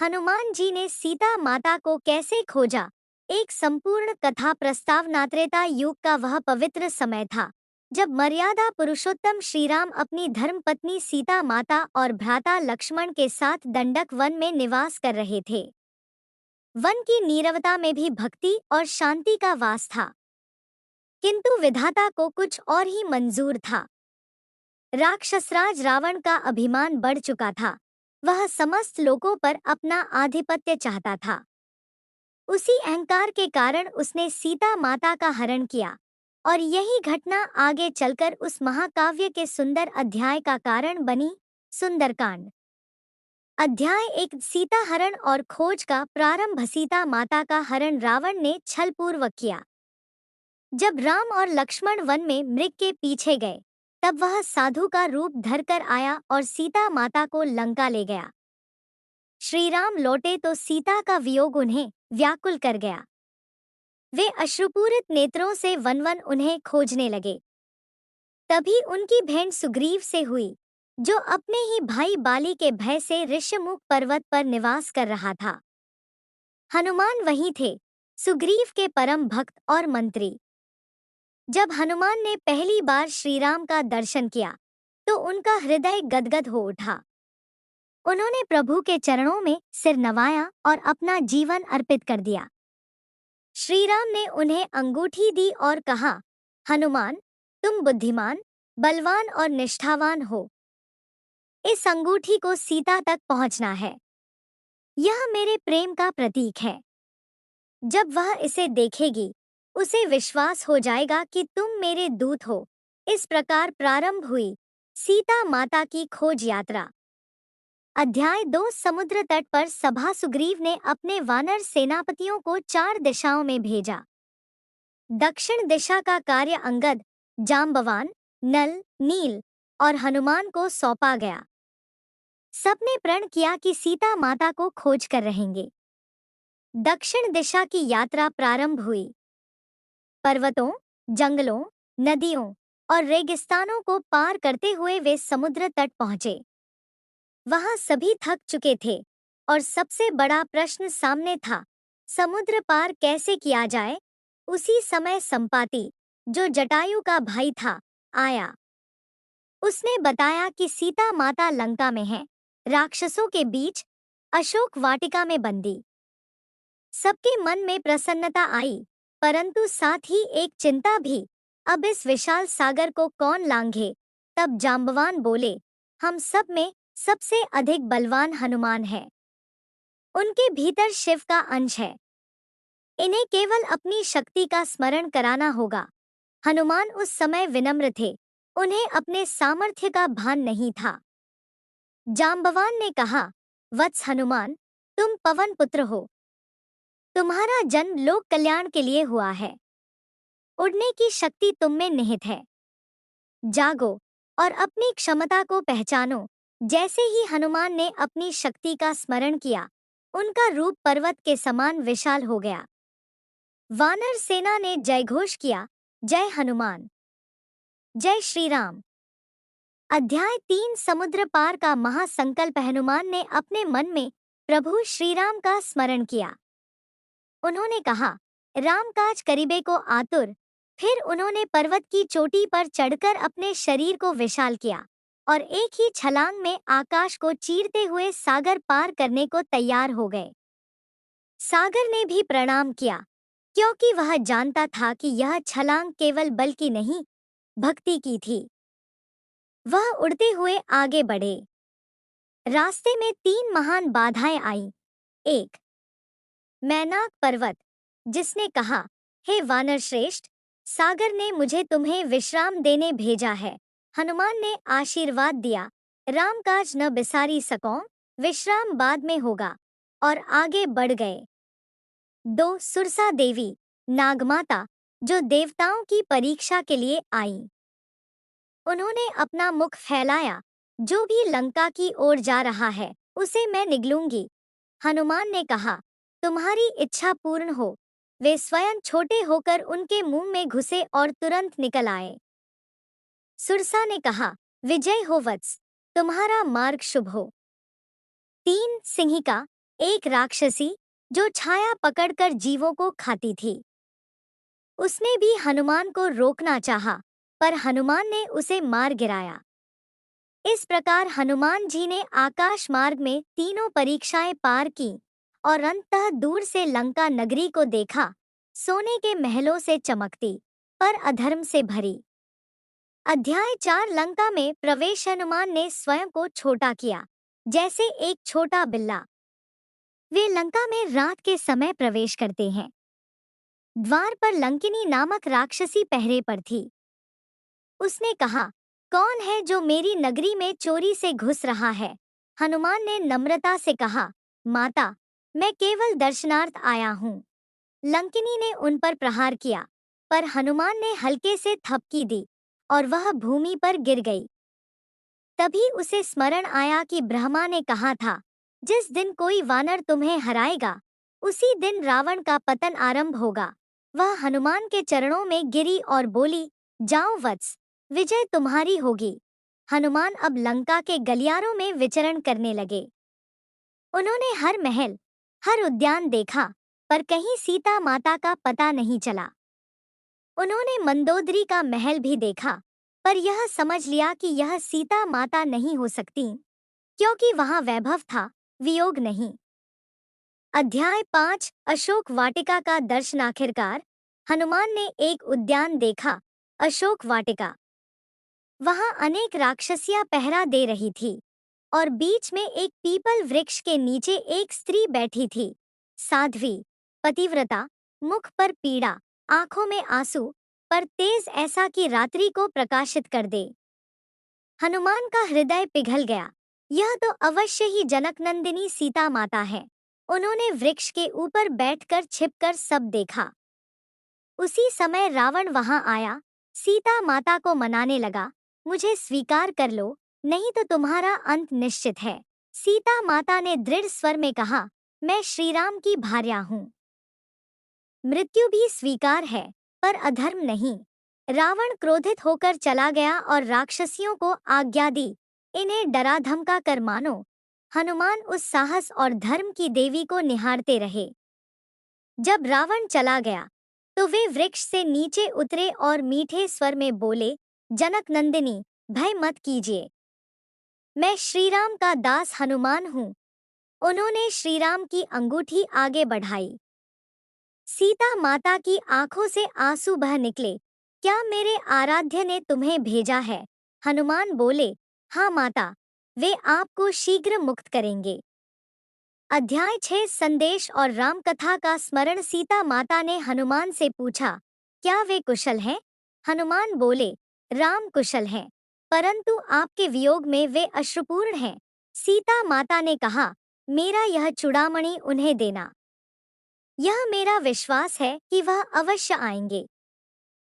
हनुमान जी ने सीता माता को कैसे खोजा? एक संपूर्ण कथा प्रस्तावना त्रेता युग का वह पवित्र समय था जब मर्यादा पुरुषोत्तम श्रीराम अपनी धर्मपत्नी सीता माता और भ्राता लक्ष्मण के साथ दंडक वन में निवास कर रहे थे। वन की नीरवता में भी भक्ति और शांति का वास था, किंतु विधाता को कुछ और ही मंजूर था। राक्षसराज रावण का अभिमान बढ़ चुका था। वह समस्त लोगों पर अपना आधिपत्य चाहता था। उसी अहंकार के कारण उसने सीता माता का हरण किया और यही घटना आगे चलकर उस महाकाव्य के सुंदर अध्याय का कारण बनी। सुंदरकांड अध्याय एक सीता हरण और खोज का प्रारंभ। सीता माता का हरण रावण ने छलपूर्वक किया। जब राम और लक्ष्मण वन में मृग के पीछे गए, तब वह साधु का रूप धरकर आया और सीता माता को लंका ले गया। श्री राम लौटे तो सीता का वियोग उन्हें व्याकुल कर गया। वे अश्रुपूरित नेत्रों से वन वन उन्हें खोजने लगे। तभी उनकी भेंट सुग्रीव से हुई, जो अपने ही भाई बाली के भय से ऋष्यमुख पर्वत पर निवास कर रहा था। हनुमान वहीं थे, सुग्रीव के परम भक्त और मंत्री। जब हनुमान ने पहली बार श्री राम का दर्शन किया, तो उनका हृदय गदगद हो उठा। उन्होंने प्रभु के चरणों में सिर नवाया और अपना जीवन अर्पित कर दिया। श्री राम ने उन्हें अंगूठी दी और कहा, हनुमान, तुम बुद्धिमान, बलवान और निष्ठावान हो। इस अंगूठी को सीता तक पहुंचना है। यह मेरे प्रेम का प्रतीक है। जब वह इसे देखेगी, उसे विश्वास हो जाएगा कि तुम मेरे दूत हो। इस प्रकार प्रारंभ हुई सीता माता की खोज यात्रा। अध्याय 2 समुद्र तट पर सभा। सुग्रीव ने अपने वानर सेनापतियों को 4 दिशाओं में भेजा। दक्षिण दिशा का कार्य अंगद, जाम्बवान, नल, नील और हनुमान को सौंपा गया। सबने प्रण किया कि सीता माता को खोज कर रहेंगे। दक्षिण दिशा की यात्रा प्रारंभ हुई। पर्वतों, जंगलों, नदियों और रेगिस्तानों को पार करते हुए वे समुद्र तट पहुंचे। वहां सभी थक चुके थे और सबसे बड़ा प्रश्न सामने था, समुद्र पार कैसे किया जाए। उसी समय संपाति, जो जटायु का भाई था, आया। उसने बताया कि सीता माता लंका में है, राक्षसों के बीच, अशोक वाटिका में बंदी। सबके मन में प्रसन्नता आई, परंतु साथ ही एक चिंता भी, अब इस विशाल सागर को कौन लांघे। तब जाम्बवान बोले, हम सब में सबसे अधिक बलवान हनुमान है। उनके भीतर शिव का अंश है। इन्हें केवल अपनी शक्ति का स्मरण कराना होगा। हनुमान उस समय विनम्र थे, उन्हें अपने सामर्थ्य का भान नहीं था। जाम्बवान ने कहा, वत्स हनुमान, तुम पवन पुत्र हो। तुम्हारा जन्म लोक कल्याण के लिए हुआ है। उड़ने की शक्ति तुम में निहित है। जागो और अपनी क्षमता को पहचानो। जैसे ही हनुमान ने अपनी शक्ति का स्मरण किया, उनका रूप पर्वत के समान विशाल हो गया। वानर सेना ने जयघोष किया, जय हनुमान, जय श्री राम। अध्याय 3 समुद्र पार का महासंकल्प। हनुमान ने अपने मन में प्रभु श्री राम का स्मरण किया। उन्होंने कहा, राम काज करीबे को आतुर। फिर उन्होंने पर्वत की चोटी पर चढ़कर अपने शरीर को विशाल किया और एक ही छलांग में आकाश को चीरते हुए सागर पार करने को तैयार हो गए। सागर ने भी प्रणाम किया, क्योंकि वह जानता था कि यह छलांग केवल बल की नहीं, भक्ति की थी। वह उड़ते हुए आगे बढ़े। रास्ते में 3 महान बाधाएं आईं। 1. मैनाक पर्वत, जिसने कहा, हे वानर श्रेष्ठ, सागर ने मुझे तुम्हें विश्राम देने भेजा है। हनुमान ने आशीर्वाद दिया, राम काज न बिसारी सकौं, विश्राम बाद में होगा, और आगे बढ़ गए। 2. सुरसा देवी, नागमाता, जो देवताओं की परीक्षा के लिए आई। उन्होंने अपना मुख फैलाया, जो भी लंका की ओर जा रहा है, उसे मैं निगलूंगी। हनुमान ने कहा, तुम्हारी इच्छा पूर्ण हो। वे स्वयं छोटे होकर उनके मुंह में घुसे और तुरंत निकल आए। सुरसा ने कहा, विजय हो वत्स, तुम्हारा मार्ग शुभ हो। 3. सिंहिका, एक राक्षसी जो छाया पकड़कर जीवों को खाती थी। उसने भी हनुमान को रोकना चाहा, पर हनुमान ने उसे मार गिराया। इस प्रकार हनुमान जी ने आकाश मार्ग में तीनों परीक्षाएं पार की और अंततः दूर से लंका नगरी को देखा, सोने के महलों से चमकती, पर अधर्म से भरी। अध्याय 4 लंका में प्रवेश। हनुमान ने स्वयं को छोटा किया, जैसे एक छोटा बिल्ला। वे लंका में रात के समय प्रवेश करते हैं। द्वार पर लंकिनी नामक राक्षसी पहरे पर थी। उसने कहा, कौन है जो मेरी नगरी में चोरी से घुस रहा है? हनुमान ने नम्रता से कहा, माता, मैं केवल दर्शनार्थ आया हूँ। लंकिनी ने उन पर प्रहार किया, पर हनुमान ने हल्के से थपकी दी और वह भूमि पर गिर गई। तभी उसे स्मरण आया कि ब्रह्मा ने कहा था, जिस दिन कोई वानर तुम्हें हराएगा, उसी दिन रावण का पतन आरंभ होगा। वह हनुमान के चरणों में गिरी और बोली, जाओ वत्स, विजय तुम्हारी होगी। हनुमान अब लंका के गलियारों में विचरण करने लगे। उन्होंने हर महल, हर उद्यान देखा, पर कहीं सीता माता का पता नहीं चला। उन्होंने मंदोदरी का महल भी देखा, पर यह समझ लिया कि यह सीता माता नहीं हो सकती, क्योंकि वहां वैभव था, वियोग नहीं। अध्याय 5 अशोक वाटिका का दर्शन। आखिरकार हनुमान ने एक उद्यान देखा, अशोक वाटिका। वहां अनेक राक्षसियां पहरा दे रही थी और बीच में एक पीपल वृक्ष के नीचे एक स्त्री बैठी थी, साध्वी, पतिव्रता, मुख पर पीड़ा, आंखों में आंसू, पर तेज ऐसा कि रात्रि को प्रकाशित कर दे। हनुमान का हृदय पिघल गया। यह तो अवश्य ही जनकनंदिनी सीता माता है। उन्होंने वृक्ष के ऊपर बैठकर छिपकर सब देखा। उसी समय रावण वहां आया, सीता माता को मनाने लगा, मुझे स्वीकार कर लो, नहीं तो तुम्हारा अंत निश्चित है। सीता माता ने दृढ़ स्वर में कहा, मैं श्रीराम की भार्या हूँ। मृत्यु भी स्वीकार है, पर अधर्म नहीं। रावण क्रोधित होकर चला गया और राक्षसियों को आज्ञा दी, इन्हें डरा धमका कर मानो। हनुमान उस साहस और धर्म की देवी को निहारते रहे। जब रावण चला गया, तो वे वृक्ष से नीचे उतरे और मीठे स्वर में बोले, जनक नंदिनी, भय मत कीजिए। मैं श्रीराम का दास हनुमान हूँ। उन्होंने श्रीराम की अंगूठी आगे बढ़ाई। सीता माता की आंखों से आंसू बह निकले। क्या मेरे आराध्य ने तुम्हें भेजा है? हनुमान बोले, हाँ माता, वे आपको शीघ्र मुक्त करेंगे। अध्याय 6 संदेश और राम कथा का स्मरण। सीता माता ने हनुमान से पूछा, क्या वे कुशल हैं? हनुमान बोले, राम कुशल हैं, परंतु आपके वियोग में वे अश्रुपूर्ण हैं। सीता माता ने कहा, मेरा यह चूड़ामणि उन्हें देना। यह मेरा विश्वास है कि वह अवश्य आएंगे।